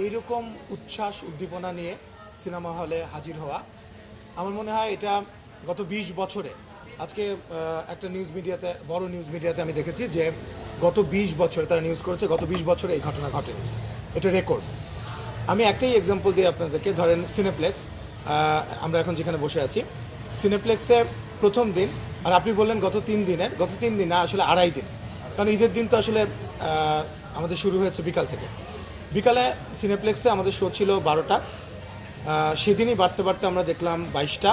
এইরকম উচ্ছ্বাস উদ্দীপনা নিয়ে সিনেমা হলে হাজির হওয়া, আমার মনে হয় এটা গত 20 বছরে, আজকে একটা নিউজ মিডিয়াতে, বড় নিউজ মিডিয়াতে আমি দেখেছি যে গত 20 বছরে তারা নিউজ করেছে, গত 20 বছরে এই ঘটনা ঘটেনি। এটা রেকর্ড। আমি একটাই এক্সাম্পল দিই আপনাদেরকে। ধরেন সিনেপ্লেক্স, আমরা এখন যেখানে বসে আছি, সিনেপ্লেক্সে প্রথম দিন, আর আপনি বললেন গত 3 দিন না, আসলে 2.5 দিন, কারণ ঈদের দিন তো আসলে আমাদের শুরু হয়েছে বিকাল থেকে। বিকালে সিনেপ্লেক্সে আমাদের শো ছিল 12টা, সেদিনই বাড়তে বাড়তে আমরা দেখলাম 22টা,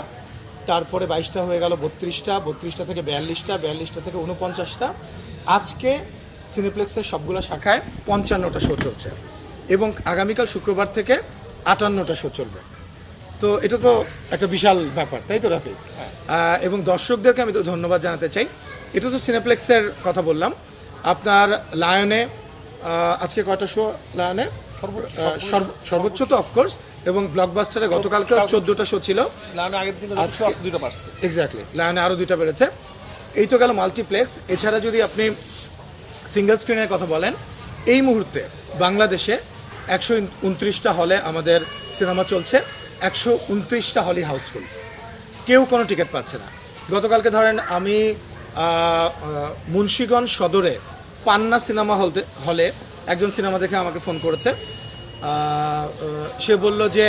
তারপরে 22টা হয়ে গেল 32টা, 32টা থেকে 42টা, 42টা থেকে 49টা। আজকে সিনেপ্লেক্সের সবগুলো শাখায় 55টা শো চলছে এবং আগামীকাল শুক্রবার থেকে 58টা শো চলবে। তো এটা তো একটা বিশাল ব্যাপার, তাই তো রাফি? এবং দর্শকদেরকে আমি তো ধন্যবাদ জানাতে চাই। এটা তো সিনেপ্লেক্সের কথা বললাম। আপনার লায়নে আজকে কয়টা শো? লায়নে সর্বোচ্চ তো অফকোর্স, এবং ব্লকবাস্টারে গতকালকে 14টা শো ছিল। এক্স্যাক্টলি, লায়নে আরও 2টা বেড়েছে। এই তো গেল মাল্টিপ্লেক্স। এছাড়া যদি আপনি সিঙ্গেল স্ক্রিনের কথা বলেন, এই মুহূর্তে বাংলাদেশে 129টা হলে আমাদের সিনেমা চলছে, 129টা হলই হাউসফুল, কেউ কোনো টিকিট পাচ্ছে না। গতকালকে ধরেন আমি মুন্সিগঞ্জ সদরে পান্না সিনেমা হলে একজন সিনেমা দেখে আমাকে ফোন করেছে। সে বলল যে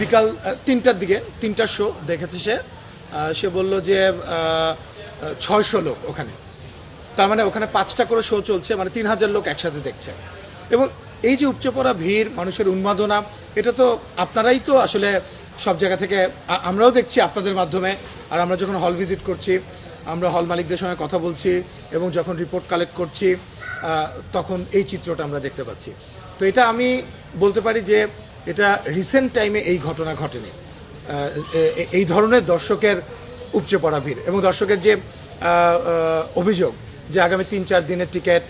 বিকাল 3টার দিকে 3টার শো দেখেছে সে বলল যে 600 লোক ওখানে, তার মানে ওখানে 5টা করে শো চলছে, মানে 3000 লোক একসাথে দেখছে। এবং এই যে উপচে পড়া ভিড়, মানুষের উন্মাদনা, এটা তো আপনারাই তো আসলে সব জায়গা থেকে, আমরাও দেখছি আপনাদের মাধ্যমে। আর আমরা যখন হল ভিজিট করছি, আমরা হল মালিকদের সঙ্গে কথা বলছি এবং যখন রিপোর্ট কালেক্ট করছি, তখন এই চিত্রটা আমরা দেখতে পাচ্ছি। তো এটা আমি বলতে পারি যে এটা রিসেন্ট টাইমে এই ঘটনা ঘটেনি, এই ধরনের দর্শকের উপচে পড়া ভিড়। এবং দর্শকের যে অভিযোগ যে আগামী 3-4 দিনের টিকিট,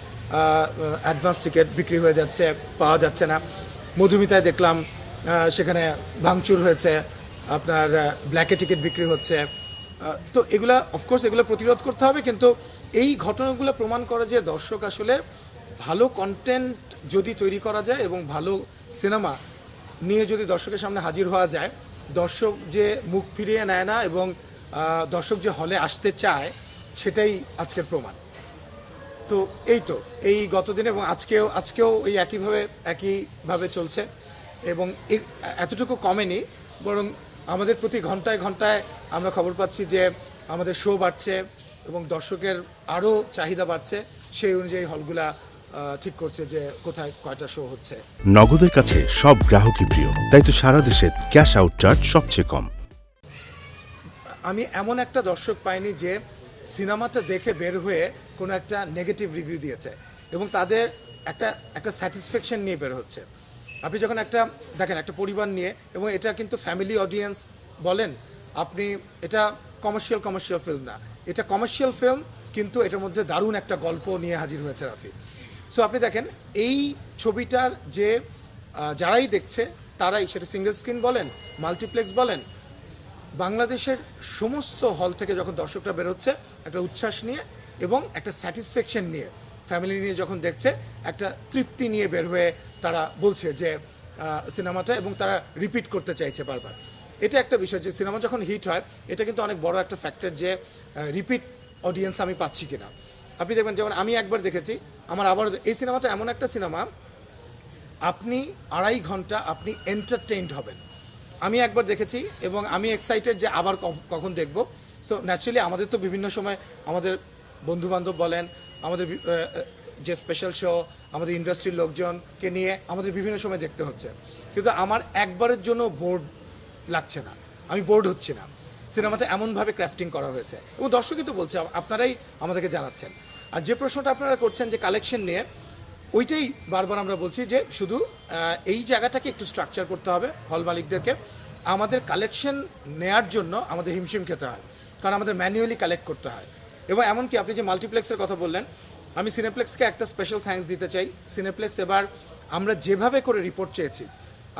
অ্যাডভান্স টিকিট বিক্রি হয়ে যাচ্ছে, পাওয়া যাচ্ছে না। মধুমিতায় দেখলাম সেখানে ভাঙচুর হয়েছে, আপনার ব্ল্যাকে টিকিট বিক্রি হচ্ছে। তো এগুলা অফকোর্স এগুলো প্রতিরোধ করতে হবে, কিন্তু এই ঘটনাগুলো প্রমাণ করে যে দর্শক আসলে ভালো কন্টেন্ট যদি তৈরি করা যায় এবং ভালো সিনেমা নিয়ে যদি দর্শকের সামনে হাজির হওয়া যায়, দর্শক যে মুখ ফিরিয়ে নেয় না এবং দর্শক যে হলে আসতে চায়, সেটাই আজকের প্রমাণ। তো এই তো এই গতদিন এবং আজকেও এই একইভাবে চলছে এবং এতটুকু কমেনি, বরং আমাদের প্রতি ঘন্টায় ঘন্টায় আমরা খবর পাচ্ছি যে আমাদের শো বাড়ছে এবং দর্শকের আরও চাহিদা বাড়ছে। সেই অনুযায়ী হলগুলা ঠিক করছে যে কোথায় কয়টা শো হচ্ছে। নগদের কাছে সব গ্রাহকই প্রিয়, তাই তো সারা দেশে ক্যাশ আউট চার্জ সবচেয়ে কম। আমি এমন একটা দর্শক পাইনি যে সিনেমাটা দেখে বের হয়ে কোনো একটা নেগেটিভ রিভিউ দিয়েছে এবং তাদের একটা স্যাটিসফ্যাকশন নিয়ে বের হচ্ছে। আপনি যখন দেখেন একটা পরিবার নিয়ে, এবং এটা কিন্তু ফ্যামিলি অডিয়েন্স বলেন আপনি, এটা কমার্শিয়াল ফিল্ম না, এটা কমার্শিয়াল ফিল্ম, কিন্তু এটার মধ্যে দারুণ একটা গল্প নিয়ে হাজির হয়েছে রাফি। সো আপনি দেখেন এই ছবিটার যে যারাই দেখছে তারাই, সেটা সিঙ্গেল স্ক্রিন বলেন, মাল্টিপ্লেক্স বলেন, বাংলাদেশের সমস্ত হল থেকে যখন দর্শকরা বেরোচ্ছে একটা উচ্ছ্বাস নিয়ে এবং একটা স্যাটিসফ্যাকশন নিয়ে, ফ্যামিলি নিয়ে যখন দেখছে, একটা তৃপ্তি নিয়ে বের হয়ে তারা বলছে যে সিনেমাটা, এবং তারা রিপিট করতে চাইছে বারবার। এটা একটা বিষয় যে সিনেমা যখন হিট হয়, এটা কিন্তু অনেক বড় একটা ফ্যাক্টর যে রিপিট অডিয়েন্স আমি পাচ্ছি কিনা। আপনি দেখবেন যেমন আমি একবার দেখেছি, আমার আবার এই সিনেমাটা এমন একটা সিনেমা, আপনি 2.5 ঘন্টা আপনি এন্টারটেইনড হবেন। আমি একবার দেখেছি এবং আমি এক্সাইটেড যে আবার কখন দেখব। সো ন্যাচারালি আমাদের তো বিভিন্ন সময় আমাদের বন্ধুবান্ধব বলেন, আমাদের যে স্পেশাল শো, আমাদের ইন্ডাস্ট্রির লোকজনকে নিয়ে আমাদের বিভিন্ন সময় দেখতে হচ্ছে, কিন্তু আমার একবারের জন্য বোর্ড লাগছে না, আমি বোর্ড হচ্ছি না। সিনেমাটা এমনভাবে ক্রাফটিং করা হয়েছে এবং দর্শকই তো বলছে, আপনারাই আমাদেরকে জানাচ্ছেন। আর যে প্রশ্নটা আপনারা করছেন যে কালেকশন নিয়ে, ওইটাই বারবার আমরা বলছি যে শুধু এই জায়গাটাকে একটু স্ট্রাকচার করতে হবে হল মালিকদেরকে। আমাদের কালেকশন নেয়ার জন্য আমাদের হিমশিম খেতে হয়, কারণ আমাদের ম্যানুয়ালি কালেক্ট করতে হয়। এবং এমনকি আপনি যে মাল্টিপ্লেক্সের কথা বললেন, আমি সিনেপ্লেক্সকে একটা স্পেশাল থ্যাঙ্কস দিতে চাই। সিনেপ্লেক্স এবার আমরা যেভাবে করে রিপোর্ট চেয়েছি,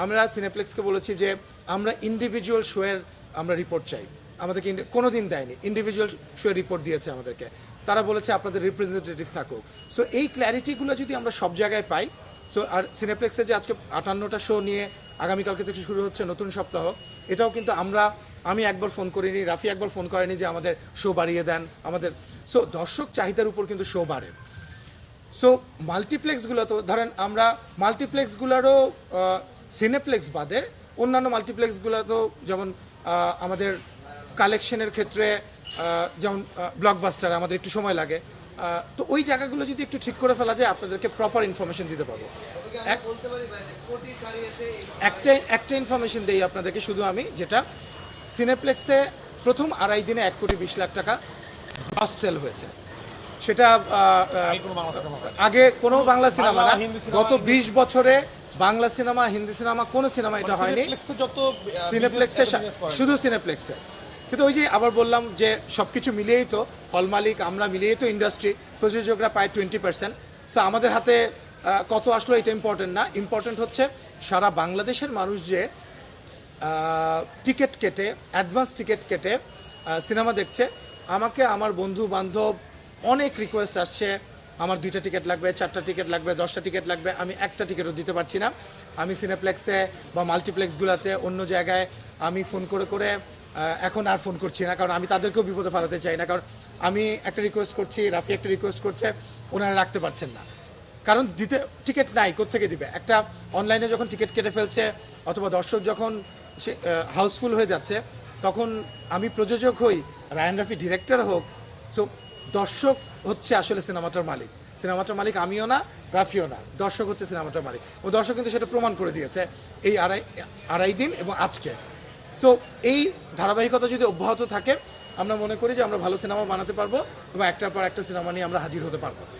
আমরা সিনেপ্লেক্সকে বলেছি যে আমরা ইন্ডিভিজুয়াল শোয়ের আমরা রিপোর্ট চাই, আমাদেরকে কোনো দিন দেয়নি, ইন্ডিভিজুয়াল শোয়ের রিপোর্ট দিয়েছে আমাদেরকে। তারা বলেছে আপনাদের রিপ্রেজেন্টেটিভ থাকুক। সো এই ক্ল্যারিটিগুলো যদি আমরা সব জায়গায় পাই, সো আর সিনেপ্লেক্সে যে আজকে 58টা শো নিয়ে আগামীকালকে থেকে শুরু হচ্ছে নতুন সপ্তাহ, এটাও কিন্তু আমি একবার ফোন করিনি, রাফি একবার ফোন করেনি যে আমাদের শো বাড়িয়ে দেন আমাদের। সো দর্শক চাহিদার উপর কিন্তু শো বাড়ে। সো মাল্টিপ্লেক্সগুলো তো ধরেন আমরা মাল্টিপ্লেক্সগুলোরও সিনেপ্লেক্স বাদে অন্যান্য মাল্টিপ্লেক্সগুলো তো যেমন আমাদের কালেকশনের ক্ষেত্রে যেমন ব্লকবাস্টার আমাদের একটু সময় লাগে। তো ওই জায়গাগুলো যদি একটু ঠিক করে ফেলা যায় আপনাদেরকে প্রপার ইনফরমেশন দিতে পারবো। একটা ইনফরমেশন দিই আপনাদেরকে শুধু আমি, যেটা সিনেপ্লেক্সে প্রথম 2.5 দিনে 1,20,00,000 টাকা গ্রস সেল হয়েছে। সেটা আগে কোনো বাংলা সিনেমা না, গত 20 বছরে বাংলা সিনেমা, হিন্দি সিনেমা, কোনো সিনেমা এটা হয়নি। সিনেপ্লেক্সে শুধু সিনেপ্লেক্সে। কিন্তু ওই যে আবার বললাম যে সবকিছু মিলিয়েই তো হল মালিক আমরা মিলিয়েই তো ইন্ডাস্ট্রি, প্রযোজকরা পায় 20%। সো আমাদের হাতে কত আসলো এটা ইম্পর্টেন্ট না, ইম্পর্টেন্ট হচ্ছে সারা বাংলাদেশের মানুষ যে টিকিট কেটে, অ্যাডভান্স টিকিট কেটে সিনেমা দেখছে। আমাকে আমার বন্ধু বান্ধব অনেক রিকোয়েস্ট আসছে, আমার 2টা টিকিট লাগবে, 4টা টিকিট লাগবে, 10টা টিকিট লাগবে। আমি একটা টিকিটও দিতে পারছি না। আমি সিনেপ্লেক্সে বা মাল্টিপ্লেক্সগুলোতে অন্য জায়গায় আমি ফোন করে করে এখন আর ফোন করছি না, কারণ আমি তাদেরকেও বিপদে ফেলাতে চাই না। কারণ আমি একটা রিকোয়েস্ট করছি, রাফি একটা রিকোয়েস্ট করছে, ওনারা রাখতে পারছেন না, কারণ দিতে টিকিট নাই, কোত্থেকে দিবে। একটা অনলাইনে যখন টিকিট কেটে ফেলছে অথবা দর্শক যখন সে হাউসফুল হয়ে যাচ্ছে, তখন আমি প্রযোজক হই, রায়ান রাফি ডিরেক্টর হোক, সো দর্শক হচ্ছে আসলে সিনেমাটার মালিক। সিনেমাটার মালিক আমিও না, রাফিও না, দর্শক হচ্ছে সিনেমাটার মালিক। ও দর্শক কিন্তু সেটা প্রমাণ করে দিয়েছে এই আড়াই দিন এবং আজকে। সো এই ধারাবাহিকতা যদি অব্যাহত থাকে, আমরা মনে করি যে আমরা ভালো সিনেমা বানাতে পারবো এবং একটার পর একটা সিনেমা নিয়ে আমরা হাজির হতে পারবো।